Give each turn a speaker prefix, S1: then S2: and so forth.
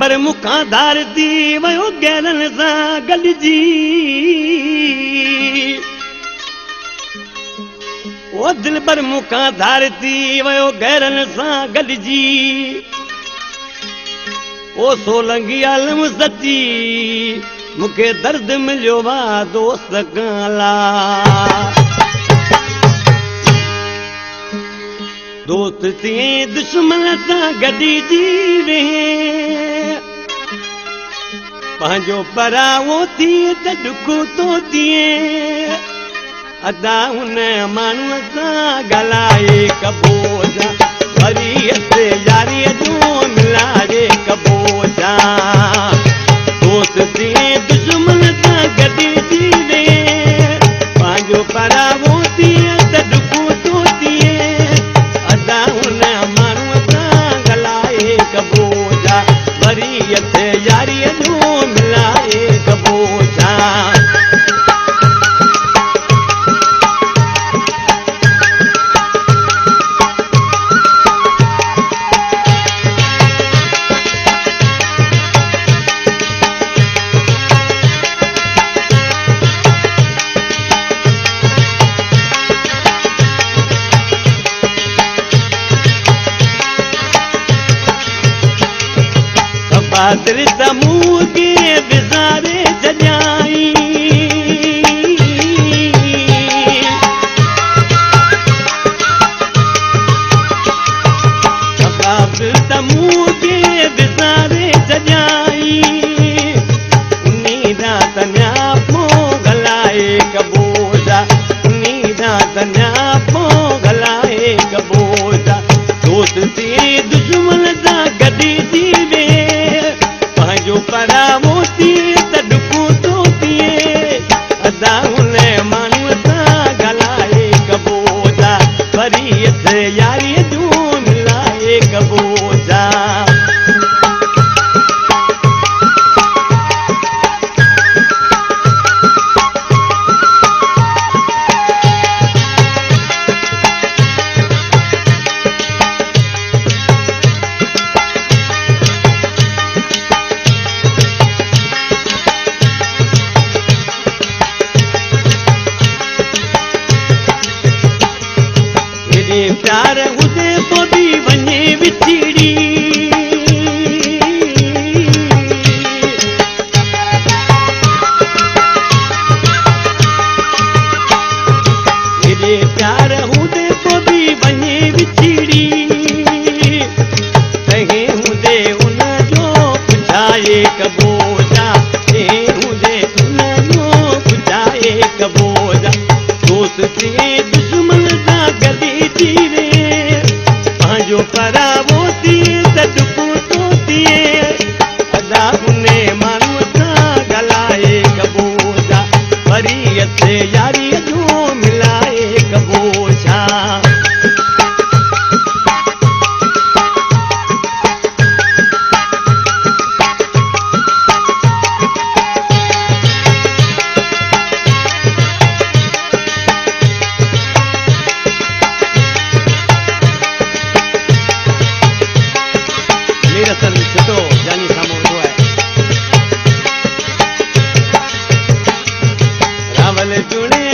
S1: भर मुखां धारती वियो गैरनि सां गॾिजी ओ दिल भर मुखां धारती वियो गैरनि सां गॾिजी ओ सोलंगी आलम सची मूंखे दर्द मिलियो वा दोस्त काला दोस्त थिए दुश्मन सां गॾिजी वे पंहिंजो परावो थिए त ॾुख थो थिए अदा हुन माण्हूअ सां ॻाल्हाए कबो जा वरी हथ यारीअ जो मिलाए कबो जा दोस्त थिए दुश्मन सां गॾिजी वे पंहिंजो परावो थिए त ॾुख थो थिए अदा हुन माण्हूअ सां ॻाल्हाए कबो जा वरी हथ यारीअ जो मिलाए कबो जा बहादुर समूह के विज़ारे छॾियाई बहादुर समूह के विज़ारे छॾियाई उन्ही रात न्यापो ॻाल्हाए कबो जा उन्ही रात न्यापो ॻाल्हाए कबो जा दोस्त थिए दुश्मन सां गॾिजी वे पंहिंजो परावो थिए त ॾुख थो थिए अदा हुन माण्हूअ सां ॻाल्हाए कबो जा वरी हथ यारीअ जो मिलाए कबो जा प्यार हुजे तो भी वञे विछड़ी मेरे प्यार हुजे तो भी वञे विछड़ी तंहिं हुजे उन जो पुछाए कबो जा तंहिं हुजे उन जो पुछाए कबो जा दोस्त थिए दुश्मन सां गॾिजी वे पंहिंजो परावो थिए त ॾुख थो थिए अदा हुन माण्हूअ सां ॻाल्हाए कबो जा वरी हथ यारीअ जो मिलाए कबो छा सुठो जानी साम्हूं हूंदो आहे रावल चुणे